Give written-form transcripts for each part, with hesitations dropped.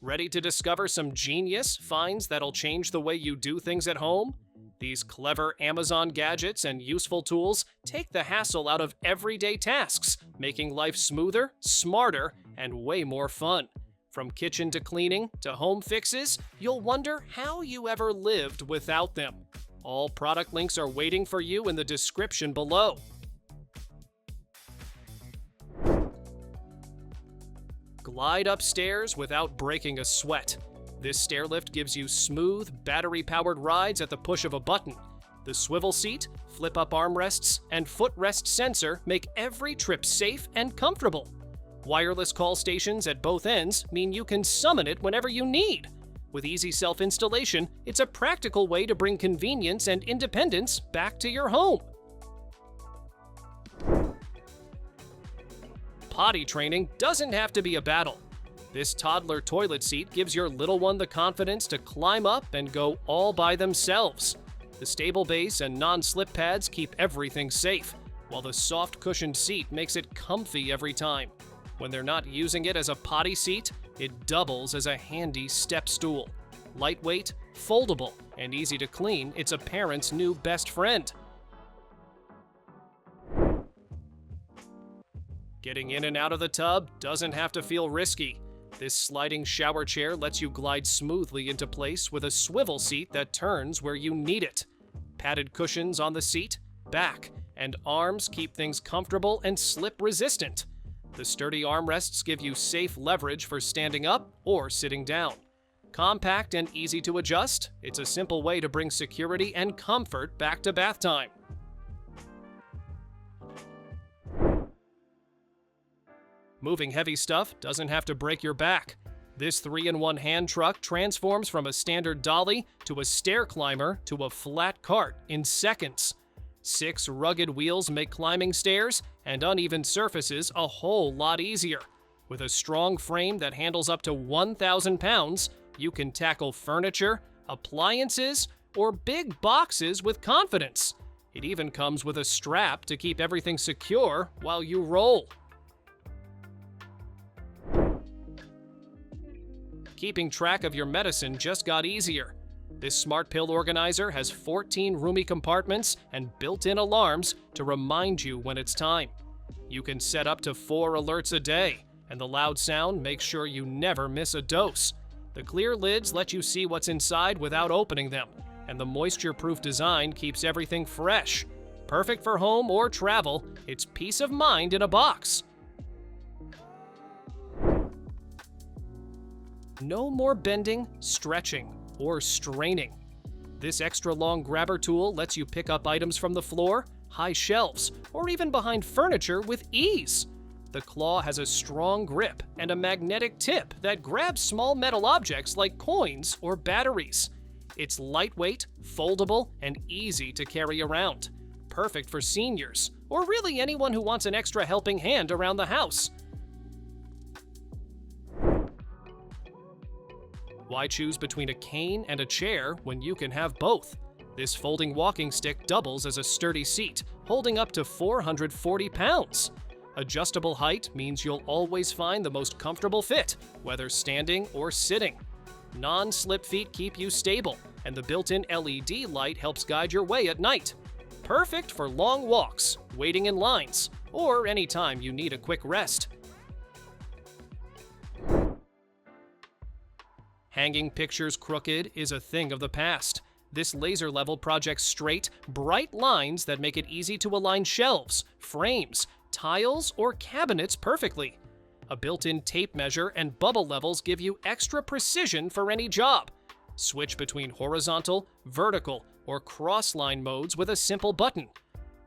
Ready to discover some genius finds that'll change the way you do things at home? These clever Amazon gadgets and useful tools take the hassle out of everyday tasks, making life smoother, smarter, and way more fun. From kitchen to cleaning to home fixes, you'll wonder how you ever lived without them. All product links are waiting for you in the description below. Glide upstairs without breaking a sweat. This stair lift gives you smooth, battery-powered rides at the push of a button. The swivel seat, flip-up armrests, and footrest sensor make every trip safe and comfortable. Wireless call stations at both ends mean you can summon it whenever you need. With easy self-installation, it's a practical way to bring convenience and independence back to your home. Potty training doesn't have to be a battle. This toddler toilet seat gives your little one the confidence to climb up and go all by themselves. The stable base and non-slip pads keep everything safe, while the soft cushioned seat makes it comfy every time. When they're not using it as a potty seat, it doubles as a handy step stool. Lightweight, foldable, and easy to clean, it's a parent's new best friend. Getting in and out of the tub doesn't have to feel risky. This sliding shower chair lets you glide smoothly into place with a swivel seat that turns where you need it. Padded cushions on the seat, back, and arms keep things comfortable and slip-resistant. The sturdy armrests give you safe leverage for standing up or sitting down. Compact and easy to adjust, it's a simple way to bring security and comfort back to bath time. Moving heavy stuff doesn't have to break your back. This 3-in-1 hand truck transforms from a standard dolly to a stair climber to a flat cart in seconds. 6 rugged wheels make climbing stairs and uneven surfaces a whole lot easier. With a strong frame that handles up to 1,000 pounds, you can tackle furniture, appliances, or big boxes with confidence. It even comes with a strap to keep everything secure while you roll. Keeping track of your medicine just got easier. This smart pill organizer has 14 roomy compartments and built-in alarms to remind you when it's time. You can set up to 4 alerts a day, and the loud sound makes sure you never miss a dose. The clear lids let you see what's inside without opening them, and the moisture-proof design keeps everything fresh. Perfect for home or travel, it's peace of mind in a box. No more bending, stretching, or straining. This extra long grabber tool lets you pick up items from the floor, high shelves, or even behind furniture with ease. The claw has a strong grip and a magnetic tip that grabs small metal objects like coins or batteries. It's lightweight, foldable, and easy to carry around. Perfect for seniors, or really anyone who wants an extra helping hand around the house. Why choose between a cane and a chair when you can have both? This folding walking stick doubles as a sturdy seat, holding up to 440 pounds. Adjustable height means you'll always find the most comfortable fit, whether standing or sitting. Non-slip feet keep you stable, and the built-in LED light helps guide your way at night. Perfect for long walks, waiting in lines, or anytime you need a quick rest. Hanging pictures crooked is a thing of the past. This laser level projects straight, bright lines that make it easy to align shelves, frames, tiles, or cabinets perfectly. A built-in tape measure and bubble levels give you extra precision for any job. Switch between horizontal, vertical, or cross-line modes with a simple button.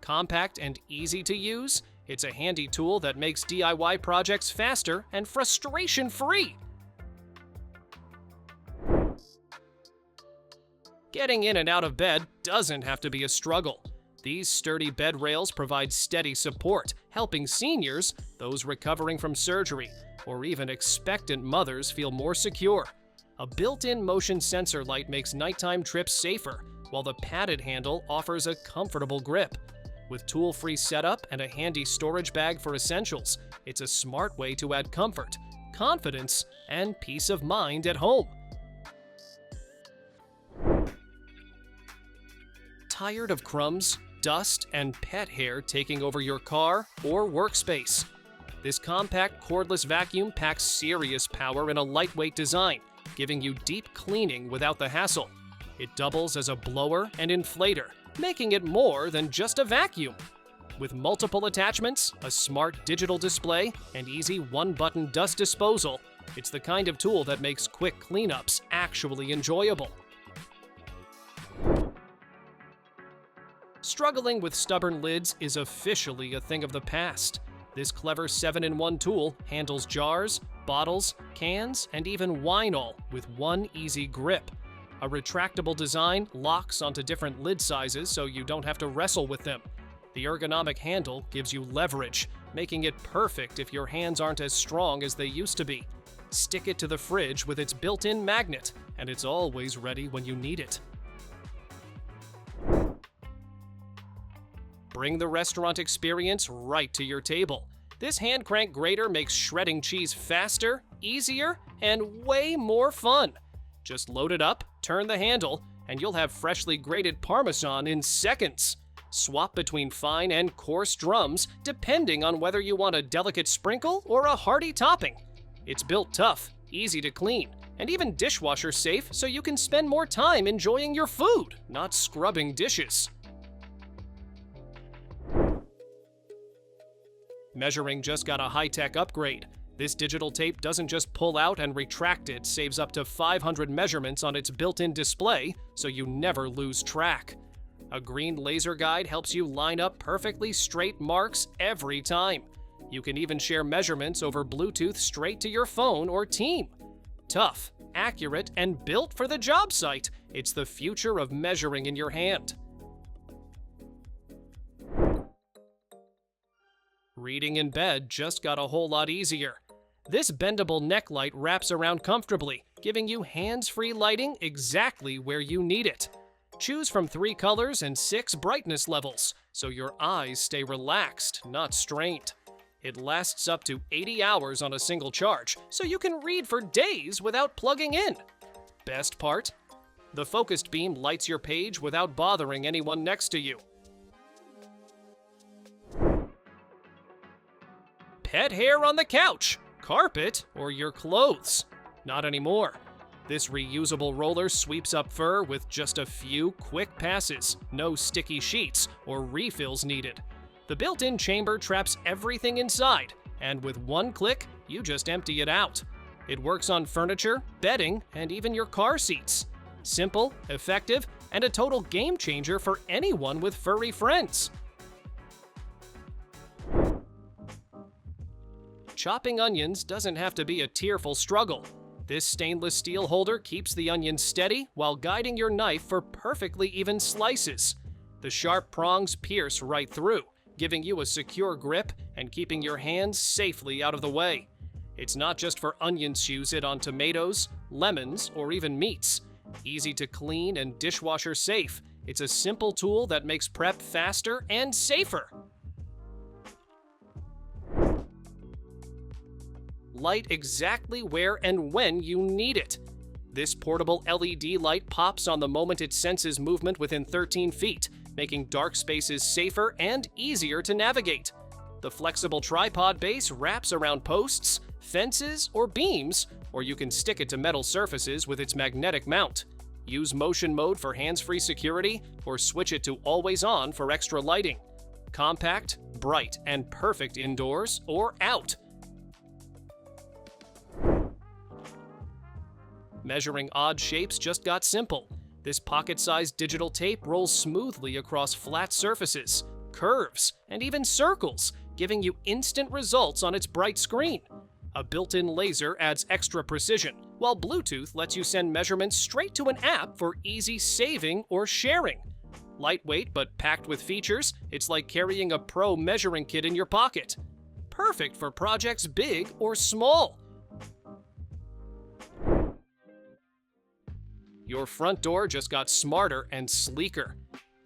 Compact and easy to use, it's a handy tool that makes DIY projects faster and frustration-free. Getting in and out of bed doesn't have to be a struggle. These sturdy bed rails provide steady support, helping seniors, those recovering from surgery, or even expectant mothers feel more secure. A built-in motion sensor light makes nighttime trips safer, while the padded handle offers a comfortable grip. With tool-free setup and a handy storage bag for essentials, it's a smart way to add comfort, confidence and peace of mind at home. Tired of crumbs, dust, and pet hair taking over your car or workspace? This compact cordless vacuum packs serious power in a lightweight design, giving you deep cleaning without the hassle. It doubles as a blower and inflator, making it more than just a vacuum. With multiple attachments, a smart digital display, and easy one-button dust disposal, it's the kind of tool that makes quick cleanups actually enjoyable. Struggling with stubborn lids is officially a thing of the past. This clever 7-in-1 tool handles jars, bottles, cans, and even wine-all with one easy grip. A retractable design locks onto different lid sizes so you don't have to wrestle with them. The ergonomic handle gives you leverage, making it perfect if your hands aren't as strong as they used to be. Stick it to the fridge with its built-in magnet, and it's always ready when you need it. Bring the restaurant experience right to your table. This hand crank grater makes shredding cheese faster, easier, and way more fun. Just load it up, turn the handle, and you'll have freshly grated Parmesan in seconds. Swap between fine and coarse drums depending on whether you want a delicate sprinkle or a hearty topping. It's built tough, easy to clean, and even dishwasher safe so you can spend more time enjoying your food, not scrubbing dishes. Measuring just got a high-tech upgrade. This digital tape doesn't just pull out and retract, it saves up to 500 measurements on its built-in display, so you never lose track. A green laser guide helps you line up perfectly straight marks every time. You can even share measurements over Bluetooth straight to your phone or team. Tough, accurate, and built for the job site, it's the future of measuring in your hand. Reading in bed just got a whole lot easier. This bendable neck light wraps around comfortably, giving you hands-free lighting exactly where you need it. Choose from 3 colors and 6 brightness levels, so your eyes stay relaxed, not strained. It lasts up to 80 hours on a single charge, so you can read for days without plugging in. Best part? The focused beam lights your page without bothering anyone next to you. Pet hair on the couch, carpet, or your clothes? Not anymore. This reusable roller sweeps up fur with just a few quick passes, no sticky sheets or refills needed. The built-in chamber traps everything inside, and with one click, you just empty it out. It works on furniture, bedding, and even your car seats. Simple, effective, and a total game changer for anyone with furry friends. Chopping onions doesn't have to be a tearful struggle. This stainless steel holder keeps the onions steady while guiding your knife for perfectly even slices. The sharp prongs pierce right through, giving you a secure grip and keeping your hands safely out of the way. It's not just for onions. Use it on tomatoes, lemons, or even meats. Easy to clean and dishwasher safe, it's a simple tool that makes prep faster and safer. Light exactly where and when you need it. This portable LED light pops on the moment it senses movement within 13 feet, making dark spaces safer and easier to navigate. The flexible tripod base wraps around posts, fences, or beams, or you can stick it to metal surfaces with its magnetic mount. Use motion mode for hands-free security, or switch it to always on for extra lighting. Compact, bright, and perfect indoors or out. Measuring odd shapes just got simple. This pocket-sized digital tape rolls smoothly across flat surfaces, curves, and even circles, giving you instant results on its bright screen. A built-in laser adds extra precision, while Bluetooth lets you send measurements straight to an app for easy saving or sharing. Lightweight but packed with features, it's like carrying a pro measuring kit in your pocket. Perfect for projects big or small. Your front door just got smarter and sleeker.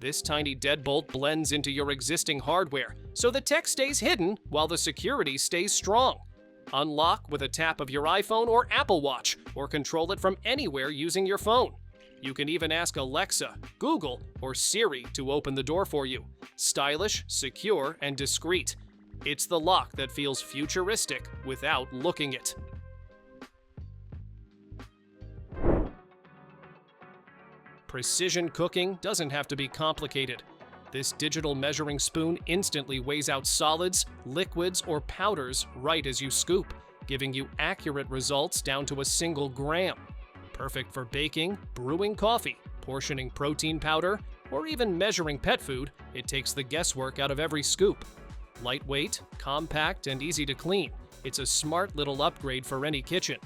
This tiny deadbolt blends into your existing hardware, so the tech stays hidden while the security stays strong. Unlock with a tap of your iPhone or Apple Watch, or control it from anywhere using your phone. You can even ask Alexa, Google, or Siri to open the door for you. Stylish, secure, and discreet. It's the lock that feels futuristic without looking it. Precision cooking doesn't have to be complicated. This digital measuring spoon instantly weighs out solids, liquids, or powders right as you scoop, giving you accurate results down to a single gram. Perfect for baking, brewing coffee, portioning protein powder, or even measuring pet food, it takes the guesswork out of every scoop. Lightweight, compact, and easy to clean, it's a smart little upgrade for any kitchen.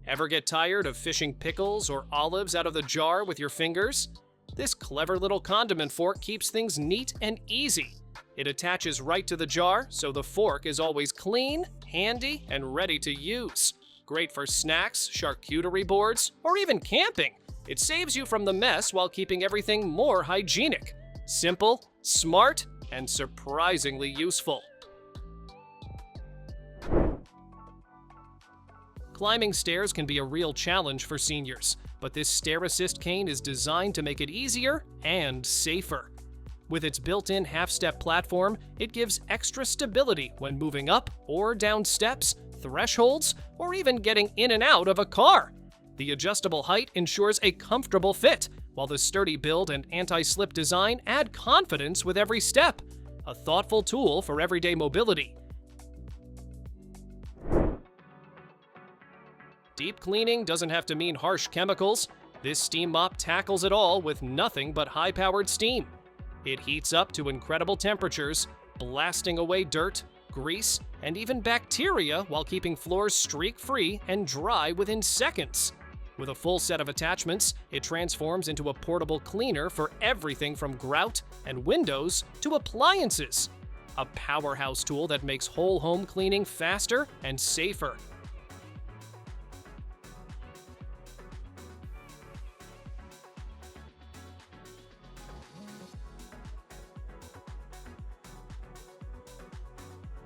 Ever get tired of fishing pickles or olives out of the jar with your fingers? This clever little condiment fork keeps things neat and easy. It attaches right to the jar, so the fork is always clean, handy, and ready to use. Great for snacks, charcuterie boards, or even camping. It saves you from the mess while keeping everything more hygienic. Simple, smart, and surprisingly useful. Climbing stairs can be a real challenge for seniors, but this stair assist cane is designed to make it easier and safer. With its built-in half-step platform, it gives extra stability when moving up or down steps, thresholds, or even getting in and out of a car. The adjustable height ensures a comfortable fit, while the sturdy build and anti-slip design add confidence with every step. A thoughtful tool for everyday mobility. Deep cleaning doesn't have to mean harsh chemicals. This steam mop tackles it all with nothing but high-powered steam. It heats up to incredible temperatures, blasting away dirt, grease, and even bacteria while keeping floors streak-free and dry within seconds. With a full set of attachments, it transforms into a portable cleaner for everything from grout and windows to appliances. A powerhouse tool that makes whole home cleaning faster and safer.